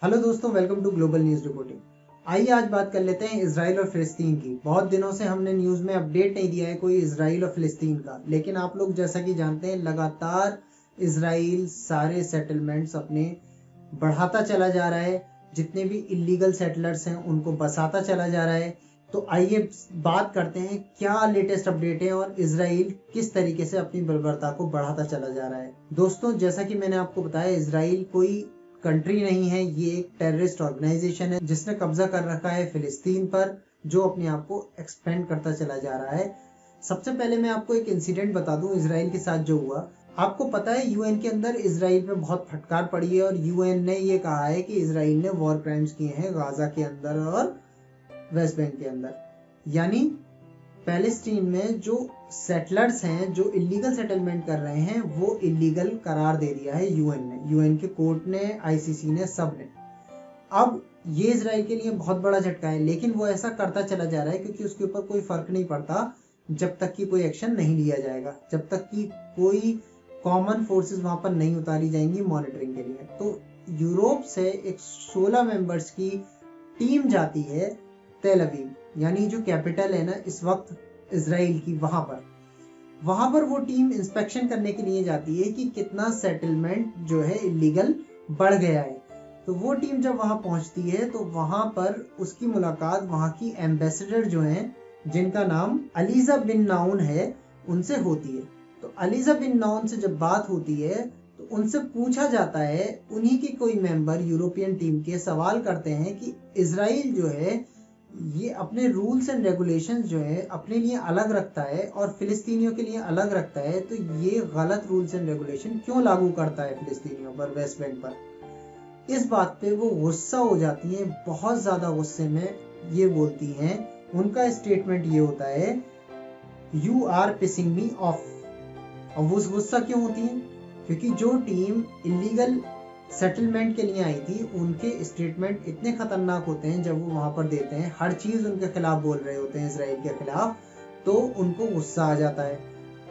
Hello दोस्तों, welcome to global news reporting. आइए आज बात कर लेते हैं इजराइल और फिलिस्तीन की। बहुत दिनों से हमने न्यूज़ में अपडेट नहीं दिया है कोई इजराइल और फिलिस्तीन का, लेकिन आप लोग जैसा कि जानते हैं लगातार इजराइल सारे सेटलमेंट्स अपने बढ़ाता चला जा रहा है। जितने भी इलीगल सेटलर्स हैं उनको बसाता चला जा रहा है। तो आइए बात करते हैं क्या लेटेस्ट अपडेट है और इजराइल किस तरीके से अपनी बर्बरता को बढ़ाता चला जा रहा है। दोस्तों, जैसा कि मैंने आपको बताया, इजराइल कोई कंट्री नहीं है, ये एक टेररिस्ट ऑर्गेनाइजेशन है जिसने कब्जा कर रखा है फिलिस्तीन पर, जो अपने आप को एक्सपेंड करता चला जा रहा है। सबसे पहले मैं आपको एक इंसिडेंट बता दूं इजराइल के साथ जो हुआ। आपको पता है यूएन के अंदर इजराइल पे बहुत फटकार पड़ी है और यूएन ने ये कहा है कि इजराइल ने वॉर क्राइम्स किए हैं गाजा के अंदर और वेस्ट बैंक के अंदर। यानी पैलेस्टीन में जो सेटलर्स हैं, जो इलीगल सेटलमेंट कर रहे हैं, वो इलीगल करार दे दिया है यूएन ने, यूएन के कोर्ट ने, आईसीसी ने, सब ने। अब ये इजराइल के लिए बहुत बड़ा झटका है, लेकिन वो ऐसा करता चला जा रहा है क्योंकि उसके ऊपर कोई फर्क नहीं पड़ता जब तक कि कोई एक्शन नहीं लिया जाएगा, जब तक कि कोई कॉमन फोर्सेस वहां पर नहीं उतारी जाएंगी मॉनिटरिंग के लिए। तो यूरोप से एक 16 मेंबर्स की टीम जाती है तेल अवीव, यानी जो कैपिटल है ना इस वक्त इजराइल की, वहां पर वो टीम इंस्पेक्शन करने के लिए जाती है कि कितना सेटलमेंट जो है इलीगल बढ़ गया है। तो वो टीम जब वहां पहुंचती है तो वहां पर उसकी मुलाकात वहां की एम्बेसडर जो हैं, जिनका नाम अलीजा बिन नाउन है, उनसे होती है। तो अलीजा बिन नाउन से जब बात होती है तो उनसे पूछा जाता है, उन्हीं के कोई मेंबर यूरोपियन टीम के सवाल करते हैं कि इजराइल जो है ये अपने रूल्स एंड रेगुलेशंस जो है अपने लिए अलग रखता है और फिलिस्तीनियों के लिए अलग रखता है, तो ये गलत रूल्स एंड रेगुलेशन क्यों लागू करता है फिलिस्तीनियों पर, वेस्ट बैंक पर। इस बात पे वो गुस्सा हो जाती हैं, बहुत ज्यादा गुस्से में ये बोलती हैं। उनका स्टेटमेंट ये होता है, you are pissing me off. और वो गुस्सा क्यों होती है? क्योंकि जो टीम इलीगल सेटलमेंट के लिए आई थी, उनके स्टेटमेंट इतने खतरनाक होते हैं जब वो वहां पर देते हैं, हर चीज उनके खिलाफ बोल रहे होते हैं इसराइल के खिलाफ, तो उनको गुस्सा आ जाता है।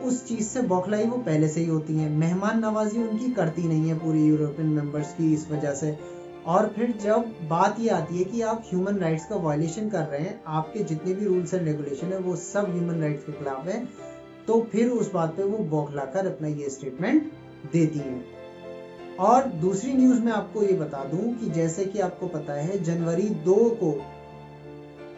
उस चीज से बौखलाई वो पहले से ही होती है, मेहमान नवाजी उनकी करती नहीं है पूरी यूरोपियन मेंबर्स की इस वजह से। और फिर जब बात ये आती है कि आप ह्यूमन राइट्स का वायलेशन कर रहे हैं, आपके जितने भी रूल्स एंड रेगुलेशन है वो सब ह्यूमन राइट्स के खिलाफ है, तो फिर उस बात पे वो बौखलाकर अपना ये स्टेटमेंट देती हैं। और दूसरी न्यूज में आपको ये बता दूं कि जैसे कि आपको पता है जनवरी 2 को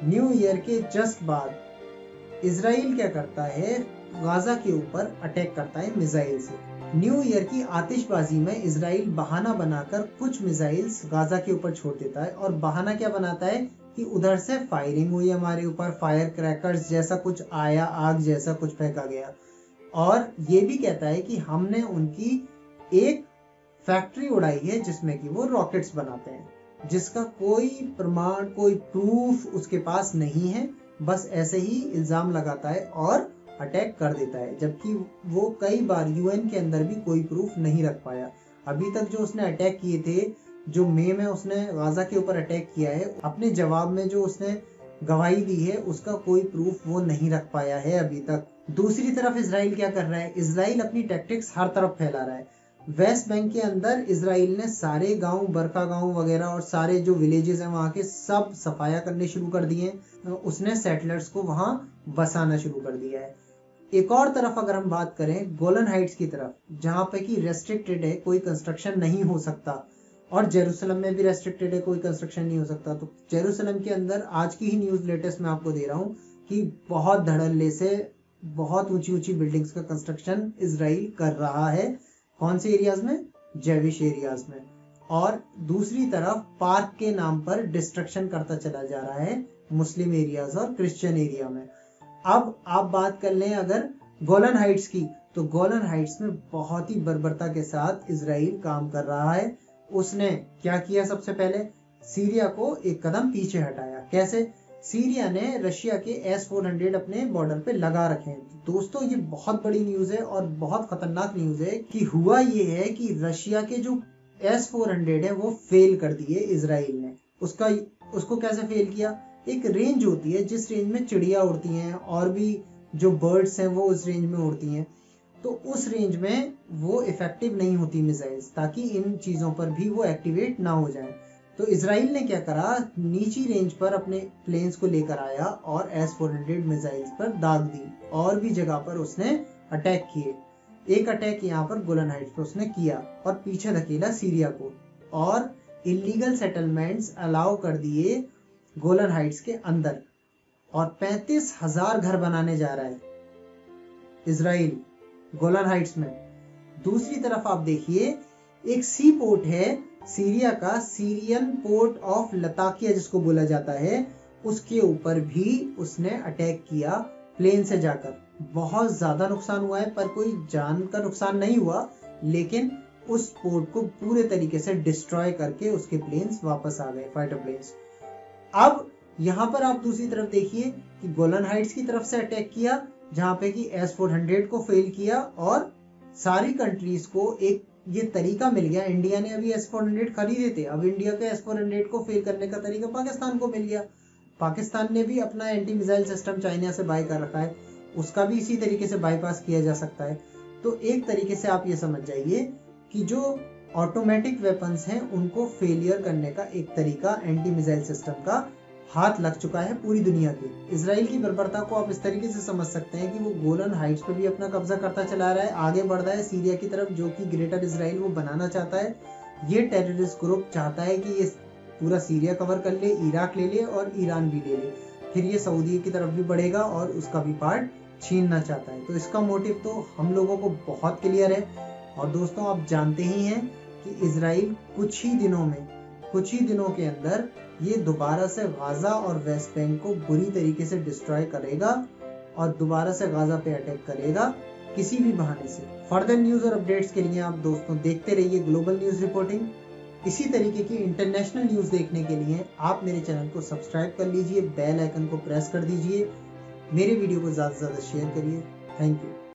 न्यू ईयर के जस्ट बाद इजराइल क्या करता है, गाजा के ऊपर अटैक करता है मिसाइल से। न्यू ईयर की आतिशबाजी में इजराइल बहाना बनाकर कुछ मिसाइल्स गाजा के ऊपर छोड़ देता है। और बहाना क्या बनाता है कि उधर से फायरिंग हुई हमारे ऊपर, फायर क्रैकर्स जैसा कुछ आया, आग जैसा कुछ फेंका गया। और ये भी कहता है कि हमने उनकी एक फैक्ट्री उड़ाई है जिसमें कि वो रॉकेट्स बनाते हैं, जिसका कोई प्रमाण, कोई प्रूफ उसके पास नहीं है, बस ऐसे ही इल्जाम लगाता है और अटैक कर देता है। जबकि वो कई बार यूएन के अंदर भी कोई प्रूफ नहीं रख पाया। अभी तक जो उसने अटैक किए थे, जो मई में उसने गाजा के ऊपर अटैक किया है, अपने जवाब में जो उसने गवाही दी है उसका कोई प्रूफ वो नहीं रख पाया है अभी तक। दूसरी तरफ इजराइल क्या कर रहा है, इजराइल अपनी टैक्टिक्स हर तरफ फैला रहा है। वेस्ट बैंक के अंदर इजराइल ने सारे गांव, बरखा गांव वगैरह और सारे जो विलेजेस हैं वहां के, सब सफाया करने शुरू कर दिए। उसने सेटलर्स को वहां बसाना शुरू कर दिया है। एक और तरफ अगर हम बात करें गोलन हाइट्स की तरफ, जहां पे कि रेस्ट्रिक्टेड है, कोई कंस्ट्रक्शन नहीं हो सकता, और जेरूसलम में भी रेस्ट्रिक्टेड है, कोई कंस्ट्रक्शन नहीं हो सकता। तो जेरूसलम के अंदर आज की ही न्यूज लेटेस्ट में आपको दे रहा हूँ कि बहुत धड़ल्ले से बहुत ऊंची ऊंची बिल्डिंग्स का कंस्ट्रक्शन इजराइल कर रहा है। कौन से एरियाज में? जेविश एरियाज में। और दूसरी तरफ पार्क के नाम पर डिस्ट्रक्शन करता चला जा रहा है मुस्लिम एरियाज और क्रिश्चियन एरिया में। अब आप बात कर लें अगर गोलन हाइट्स की, तो गोलन हाइट्स में बहुत ही बर्बरता के साथ इजराइल काम कर रहा है। उसने क्या किया, सबसे पहले सीरिया को एक कदम पीछे हटाया। कैसे? सीरिया ने रशिया के S-400 अपने बॉर्डर पे लगा रखे हैं। दोस्तों, ये बहुत बड़ी न्यूज है और बहुत खतरनाक न्यूज है कि हुआ ये है कि रशिया के जो S-400 है वो फेल कर दिए इजराइल ने। उसको कैसे फेल किया? एक रेंज होती है जिस रेंज में चिड़िया उड़ती हैं और भी जो बर्ड्स हैं वो उस रेंज में उड़ती हैं, तो उस रेंज में वो इफेक्टिव नहीं होती मिसाइल्स, ताकि इन चीजों पर भी वो एक्टिवेट ना हो जाए। तो इसराइल ने क्या करा, नीची रेंज पर अपने प्लेन्स को लेकर आया और S-400 मिसाइल्स पर दाग दी, और भी जगह पर उसने अटैक किए। एक अटैक यहाँ पर गोलन हाइट्स पर उसने किया और पीछे धकेला सीरिया को, और इलीगल सेटलमेंट्स अलाउ कर दिए गोलन हाइट्स के अंदर, और 35,000 घर बनाने जा रहा है इसराइल गोलन हाइट्स में। दूसरी तरफ आप देखिए, एक सी पोर्ट है सीरिया का, सीरियन पोर्ट ऑफ लताकिया जिसको बोला जाता है, उसके ऊपर भी उसने अटैक किया प्लेन से जाकर। बहुत ज्यादा नुकसान हुआ है, पर कोई जान का नुकसान नहीं हुआ, लेकिन उस पोर्ट को पूरे तरीके से डिस्ट्रॉय करके उसके प्लेन्स वापस आ गए, फाइटर प्लेन्स। अब यहाँ पर आप दूसरी तरफ देखिए कि गोलन हाइट्स की तरफ से अटैक किया, जहां पे कि S-400 को फेल किया, और सारी कंट्रीज को एक ये तरीका मिल गया। इंडिया ने अभी S-400 खरीदे थे, अब इंडिया के S-400 को फेल करने का तरीका पाकिस्तान को मिल गया। पाकिस्तान ने भी अपना एंटी मिसाइल सिस्टम चाइना से बाय कर रखा है, उसका भी इसी तरीके से बाईपास किया जा सकता है। तो एक तरीके से आप ये समझ जाइए कि जो ऑटोमेटिक वेपन्स हैं उनको फेलियर करने का एक तरीका एंटी मिसाइल सिस्टम का हाथ लग चुका है पूरी दुनिया की। इजराइल की बर्बरता को आप इस तरीके से समझ सकते हैं कि वो गोलन हाइट्स पे भी अपना कब्जा करता चला रहा है, आगे बढ़ रहा है सीरिया की तरफ, जो कि ग्रेटर इजराइल वो बनाना चाहता है। ये टेररिस्ट ग्रुप चाहता है कि ये पूरा सीरिया कवर कर ले, इराक ले ले और ईरान भी ले ले, फिर ये सऊदी की तरफ भी बढ़ेगा और उसका भी पार्ट छीनना चाहता है। तो इसका मोटिव तो हम लोगों को बहुत क्लियर है। और दोस्तों, आप जानते ही हैं कि इजराइल कुछ ही दिनों के अंदर ये दोबारा से गाजा और वेस्ट बैंक को बुरी तरीके से डिस्ट्रॉय करेगा और दोबारा से गाजा पे अटैक करेगा किसी भी बहाने से। फर्दर न्यूज और अपडेट्स के लिए आप दोस्तों देखते रहिए ग्लोबल न्यूज रिपोर्टिंग। इसी तरीके की इंटरनेशनल न्यूज देखने के लिए आप मेरे चैनल को सब्सक्राइब कर लीजिए, बेल आइकन को प्रेस कर दीजिए, मेरे वीडियो को ज्यादा से ज्यादा शेयर करिए। Thank you.